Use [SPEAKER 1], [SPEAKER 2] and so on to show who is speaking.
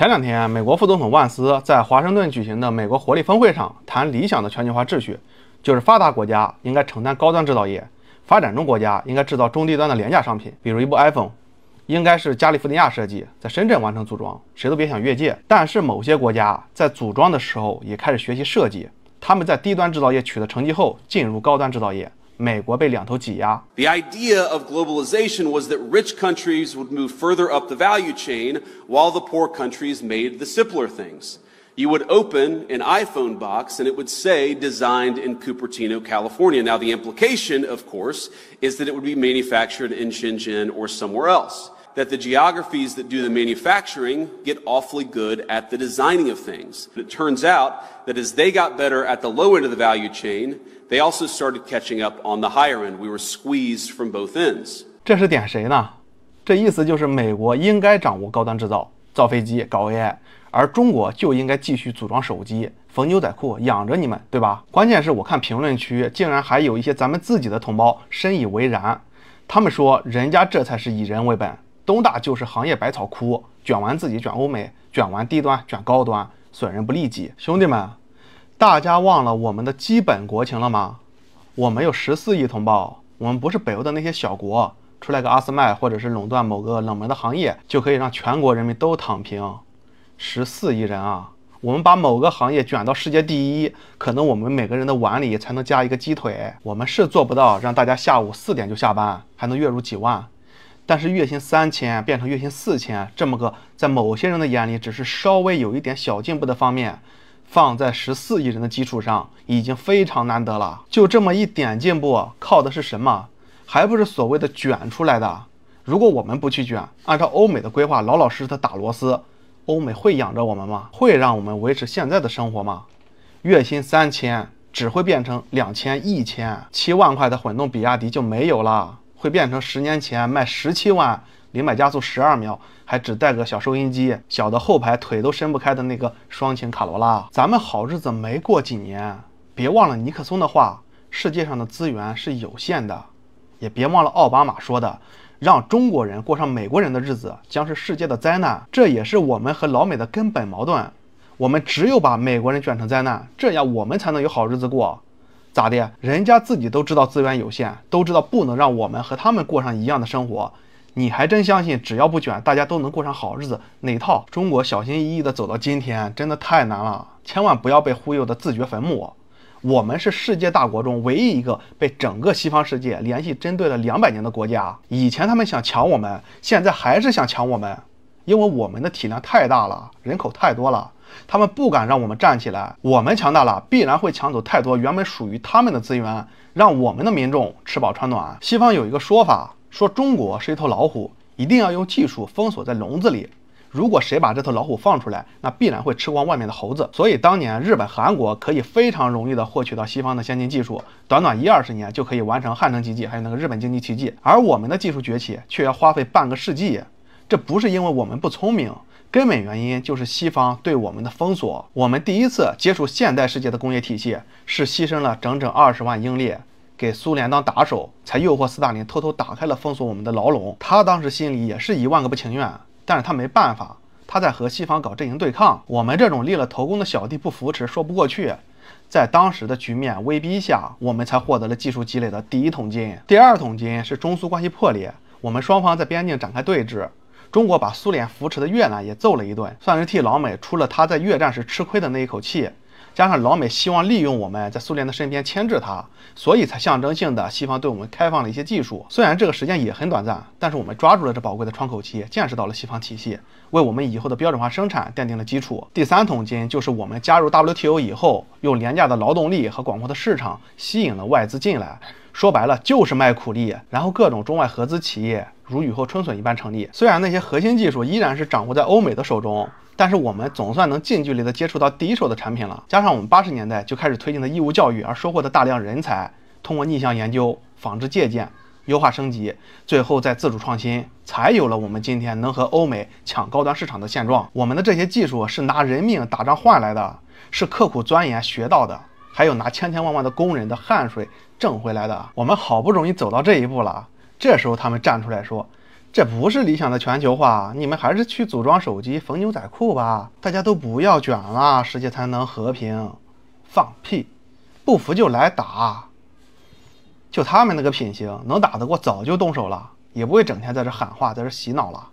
[SPEAKER 1] 前两天，美国副总统万斯在华盛顿举行的美国活力峰会上谈理想的全球化秩序，就是发达国家应该承担高端制造业，发展中国家应该制造中低端的廉价商品，比如一部 iPhone， 应该是加利福尼亚设计，在深圳完成组装，谁都别想越界。但是某些国家在组装的时候也开始学习设计，他们在低端制造业取得成绩后进入高端制造业。美国被两头挤压。
[SPEAKER 2] The idea of globalization was that rich countries would move further up the value chain while the poor countries made the simpler things. You would open an iPhone box and it would say designed in Cupertino, California. Now the implication, of course, is that it would be manufactured in Shenzhen or somewhere else. That the geographies that do the manufacturing get awfully good at the designing of things. But it turns out that as they got better at the low end of the value chain, they also started catching up on the higher end. We were squeezed from both ends.
[SPEAKER 1] 这是点谁呢？这意思就是美国应该掌握高端制造，造飞机，搞 AI， 而中国就应该继续组装手机，缝牛仔裤，养着你们，对吧？关键是我看评论区竟然还有一些咱们自己的同胞深以为然，他们说人家这才是以人为本，东大就是行业百草枯，卷完自己卷欧美，卷完低端卷高端，损人不利己。兄弟们，大家忘了我们的基本国情了吗？我们有14亿同胞，我们不是北欧的那些小国，出来个阿斯麦或者是垄断某个冷门的行业，就可以让全国人民都躺平。14亿人啊，我们把某个行业卷到世界第一，可能我们每个人的碗里才能加一个鸡腿。我们是做不到让大家下午4点就下班，还能月入几万。但是月薪3000变成月薪4000，这么个在某些人的眼里只是稍微有一点小进步的方面，放在14亿人的基础上已经非常难得了。就这么一点进步，靠的是什么？还不是所谓的卷出来的。如果我们不去卷，按照欧美的规划老老实实的打螺丝，欧美会养着我们吗？会让我们维持现在的生活吗？月薪3000只会变成2000、1000，7万块的混动比亚迪就没有了，会变成10年前卖17万，零百加速12秒，还只带个小收音机，小的后排腿都伸不开的那个双擎卡罗拉。咱们好日子没过几年，别忘了尼克松的话，世界上的资源是有限的，也别忘了奥巴马说的，让中国人过上美国人的日子将是世界的灾难。这也是我们和老美的根本矛盾，我们只有把美国人卷成灾难，这样我们才能有好日子过。咋的？人家自己都知道资源有限，都知道不能让我们和他们过上一样的生活，你还真相信只要不卷大家都能过上好日子？哪套？中国小心翼翼的走到今天真的太难了，千万不要被忽悠的自掘坟墓。我们是世界大国中唯一一个被整个西方世界联系针对了200年的国家。以前他们想抢我们，现在还是想抢我们，因为我们的体量太大了，人口太多了，他们不敢让我们站起来。我们强大了，必然会抢走太多原本属于他们的资源，让我们的民众吃饱穿暖。西方有一个说法，说中国是一头老虎，一定要用技术封锁在笼子里，如果谁把这头老虎放出来，那必然会吃光外面的猴子。所以当年日本、韩国可以非常容易的获取到西方的先进技术，短短10-20年就可以完成汉城奇迹，还有那个日本经济奇迹。而我们的技术崛起却要花费半个世纪，这不是因为我们不聪明，根本原因就是西方对我们的封锁。我们第一次接触现代世界的工业体系，是牺牲了整整20万英烈，给苏联当打手，才诱惑斯大林偷偷打开了封锁我们的牢笼。他当时心里也是1万个不情愿，但是他没办法，他在和西方搞阵营对抗。我们这种立了头功的小弟不扶持，说不过去，在当时的局面威逼下，我们才获得了技术积累的第1桶金。第2桶金是中苏关系破裂，我们双方在边境展开对峙，中国把苏联扶持的越南也揍了一顿，算是替老美出了他在越战时吃亏的那一口气。加上老美希望利用我们在苏联的身边牵制他，所以才象征性的西方对我们开放了一些技术。虽然这个时间也很短暂，但是我们抓住了这宝贵的窗口期，见识到了西方体系，为我们以后的标准化生产奠定了基础。第3桶金就是我们加入 WTO 以后，用廉价的劳动力和广阔的市场吸引了外资进来，说白了就是卖苦力，然后各种中外合资企业如雨后春笋一般成立。虽然那些核心技术依然是掌握在欧美的手中，但是我们总算能近距离的接触到第一手的产品了。加上我们80年代就开始推进的义务教育而收获的大量人才，通过逆向研究、仿制借鉴、优化升级，最后再自主创新，才有了我们今天能和欧美抢高端市场的现状。我们的这些技术是拿人命打仗换来的，是刻苦钻研学到的，还有拿千千万万的工人的汗水挣回来的。我们好不容易走到这一步了，这时候他们站出来说这不是理想的全球化，你们还是去组装手机、缝牛仔裤吧。大家都不要卷了，世界才能和平。放屁！不服就来打。就他们那个品行，能打得过早就动手了，也不会整天在这喊话，在这洗脑了。